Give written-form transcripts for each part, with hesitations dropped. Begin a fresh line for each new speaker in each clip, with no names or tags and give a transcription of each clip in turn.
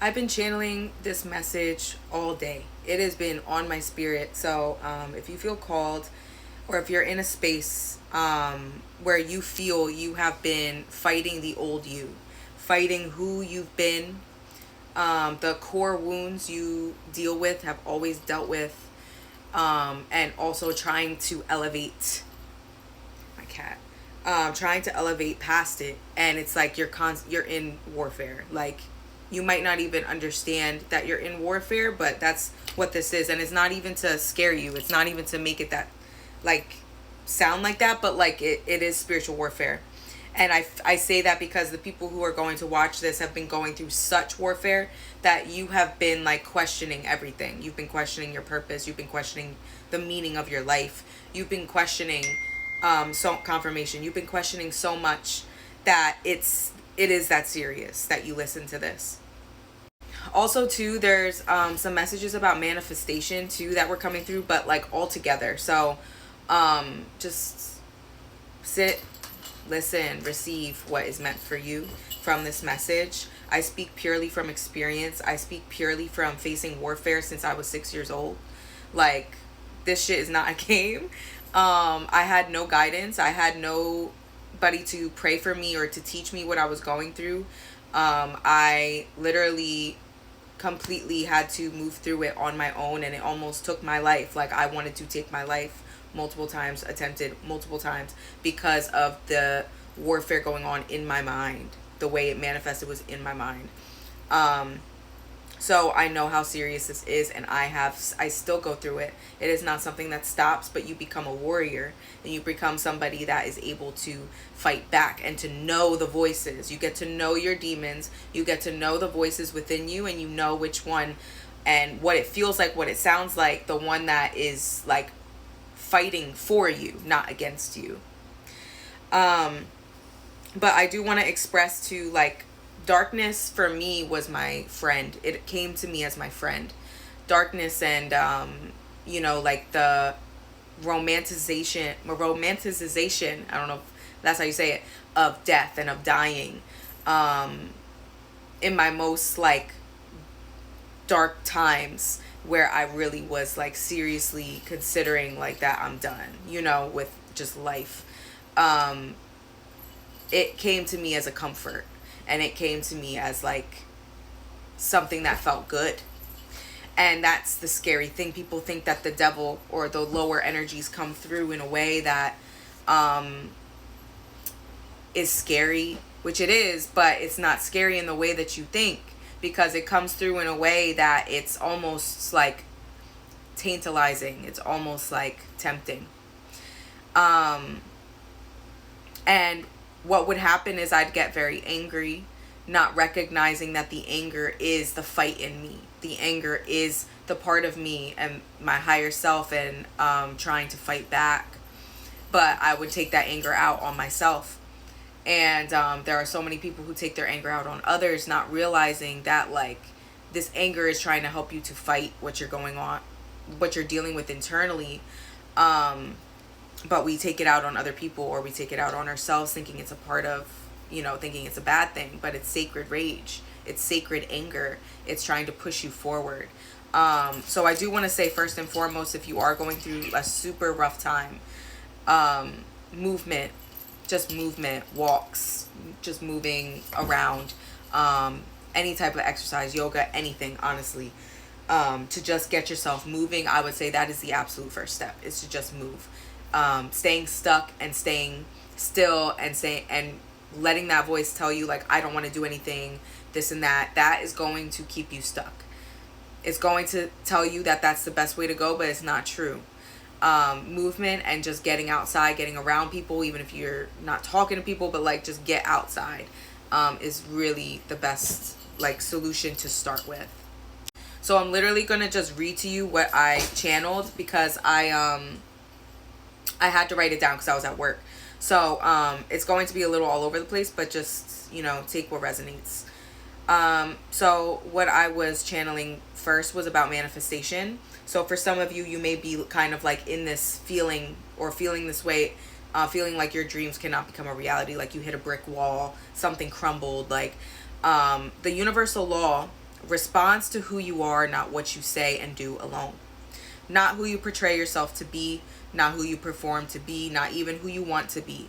I've been channeling this message all day. It has been on my spirit. So if you feel called, or if you're in a space where you feel you have been fighting the old you, fighting who you've been, the core wounds you deal with, have always dealt with, and also trying to elevate my cat, trying to elevate past it, and it's like you're in warfare. Like, you might not even understand that you're in warfare, but that's what this is. And it's not even to scare you, it's not even to make it that, like, sound like that, but like it is spiritual warfare. And I say that because the people who are going to watch this have been going through such warfare that you have been like questioning everything. You've been questioning your purpose. You've been questioning the meaning of your life. You've been questioning so confirmation. You've been questioning so much that it is that serious that you listen to this. Also too, there's some messages about manifestation too that were coming through, but like all together. So just sit, listen, receive what is meant for you from this message. I speak purely from experience. I speak purely from facing warfare since I was 6 years old. Like, this shit is not a game. I had no guidance. I had nobody to pray for me or to teach me what I was going through. I literally completely had to move through it on my own, and it almost took my life. Like, I wanted to take my life multiple times, attempted multiple times, because of the warfare going on in my mind. The way it manifested was in my mind. So I know how serious this is, and I still go through it. It is not something that stops, but you become a warrior, and you become somebody that is able to fight back and to know the voices. You get to know your demons. You get to know the voices within you, and you know which one and what it feels like, what it sounds like, the one that is like fighting for you, not against you. But I do want to express to, like, darkness for me was my friend. It came to me as my friend. Darkness and like the romanticization, I don't know if that's how you say it, of death and of dying. In my most like dark times, where I really was like seriously considering like that I'm done, with just life. It came to me as a comfort, and it came to me as like something that felt good. And that's the scary thing. People think that the devil or the lower energies come through in a way that is scary, which it is, but it's not scary in the way that you think, because it comes through in a way that it's almost like tantalizing. It's almost like tempting. And what would happen is I'd get very angry, not recognizing that the anger is the fight in me. The anger is the part of me and my higher self, and trying to fight back. But I would take that anger out on myself. And there are so many people who take their anger out on others, not realizing that like this anger is trying to help you to fight what you're dealing with internally. But we take it out on other people, or we take it out on ourselves, thinking it's a part of, thinking it's a bad thing. But it's sacred rage. It's sacred anger. It's trying to push you forward. So I do want to say, first and foremost, if you are going through a super rough time, movement, walks, just moving around, any type of exercise, yoga, anything, honestly, to just get yourself moving, I would say that is the absolute first step, is to just move. Staying stuck and staying still and letting that voice tell you like, I don't want to do anything, this and that is going to keep you stuck. It's going to tell you that that's the best way to go, but it's not true. Movement and just getting outside, getting around people, even if you're not talking to people, but like just get outside, is really the best like solution to start with. So I'm literally going to just read to you what I channeled, because I had to write it down because I was at work. So it's going to be a little all over the place, but just, take what resonates. So what I was channeling first was about manifestation. So for some of you, you may be kind of like in this feeling, or feeling this way, feeling like your dreams cannot become a reality, like you hit a brick wall, something crumbled. Like the universal law responds to who you are, not what you say and do alone. Not who you portray yourself to be, not who you perform to be, not even who you want to be.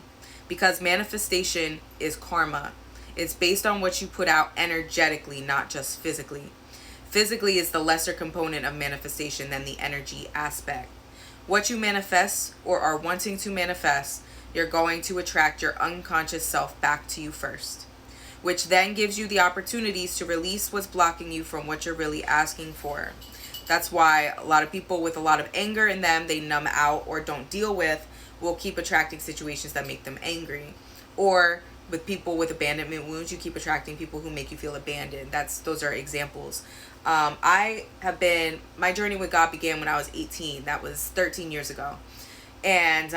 Because manifestation is karma. It's based on what you put out energetically, not just physically. Physically is the lesser component of manifestation than the energy aspect. What you manifest or are wanting to manifest, you're going to attract your unconscious self back to you first, which then gives you the opportunities to release what's blocking you from what you're really asking for. That's why a lot of people with a lot of anger in them, they numb out or don't deal with, will keep attracting situations that make them angry. Or with people with abandonment wounds, you keep attracting people who make you feel abandoned. Those are examples. My journey with God began when I was 18. That was 13 years ago. And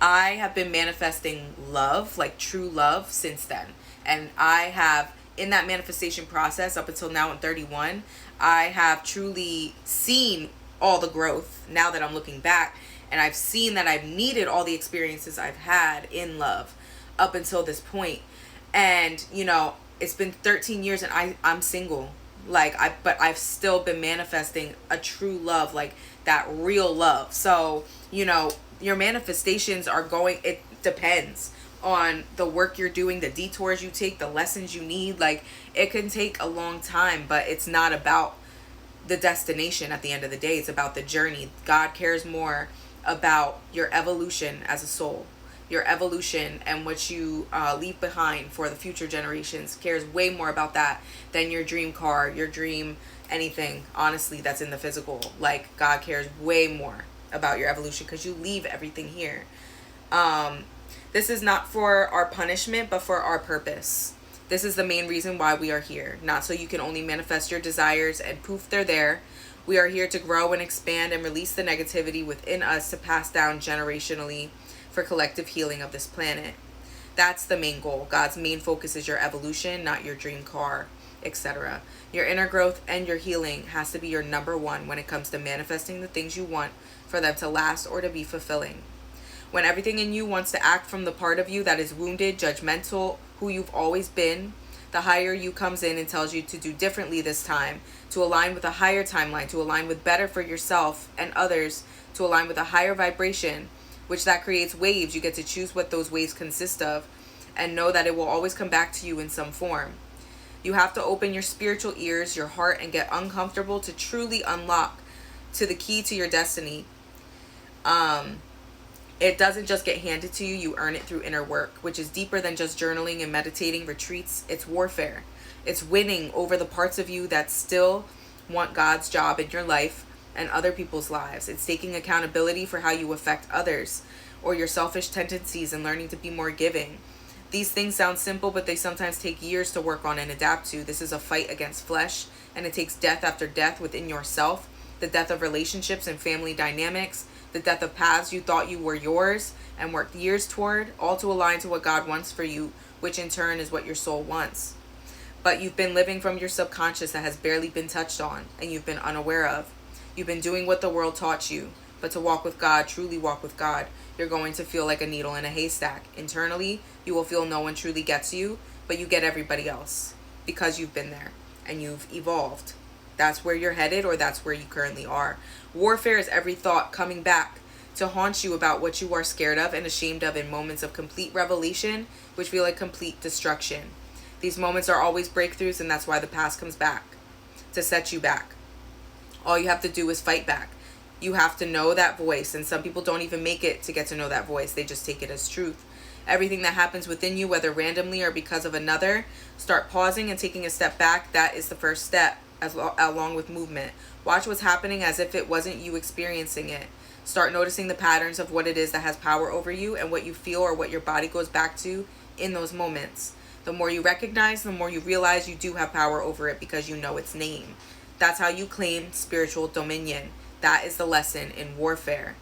I have been manifesting love, like true love, since then. And I have, in that manifestation process, up until now, I'm 31, I have truly seen all the growth now that I'm looking back. And I've seen that I've needed all the experiences I've had in love up until this point. And, it's been 13 years and I'm single. But I've still been manifesting a true love, like that real love. So, your manifestations it depends on the work you're doing, the detours you take, the lessons you need. Like, it can take a long time, but it's not about the destination at the end of the day. It's about the journey. God cares more about your evolution as a soul. Your evolution and what you leave behind for the future generations cares way more about that than your dream car, your dream anything, honestly, that's in the physical. Like, God cares way more about your evolution because you leave everything here. This is not for our punishment, but for our purpose. This is the main reason why we are here. Not so you can only manifest your desires and poof, they're there. We are here to grow and expand and release the negativity within us to pass down generationally for collective healing of this planet. That's the main goal. God's main focus is your evolution, not your dream car, etc. Your inner growth and your healing has to be your number one when it comes to manifesting the things you want for them to last or to be fulfilling. When everything in you wants to act from the part of you that is wounded, judgmental, who you've always been, the higher you comes in and tells you to do differently this time, to align with a higher timeline, to align with better for yourself and others, to align with a higher vibration, which that creates waves. You get to choose what those waves consist of and know that it will always come back to you in some form. You have to open your spiritual ears, your heart, and get uncomfortable to truly unlock to the key to your destiny. It doesn't just get handed to you. You earn it through inner work, which is deeper than just journaling and meditating retreats. It's warfare. It's winning over the parts of you that still want God's job in your life and other people's lives. It's taking accountability for how you affect others or your selfish tendencies and learning to be more giving. These things sound simple, but they sometimes take years to work on and adapt to. This is a fight against flesh, and it takes death after death within yourself, the death of relationships and family dynamics, the death of paths you thought you were yours and worked years toward, all to align to what God wants for you, which in turn is what your soul wants. But you've been living from your subconscious that has barely been touched on and you've been unaware of. You've been doing what the world taught you. But to walk with God, truly walk with God, you're going to feel like a needle in a haystack. Internally, you will feel no one truly gets you, but you get everybody else because you've been there and you've evolved. That's where you're headed, or that's where you currently are. Warfare is every thought coming back to haunt you about what you are scared of and ashamed of in moments of complete revelation, which feel like complete destruction. These moments are always breakthroughs, and that's why the past comes back, to set you back. All you have to do is fight back. You have to know that voice, and some people don't even make it to get to know that voice. They just take it as truth. Everything that happens within you, whether randomly or because of another, start pausing and taking a step back. That is the first step, along with movement. Watch what's happening as if it wasn't you experiencing it. Start noticing the patterns of what it is that has power over you and what you feel or what your body goes back to in those moments. The more you recognize, the more you realize you do have power over it because you know its name. That's how you claim spiritual dominion. That is the lesson in warfare.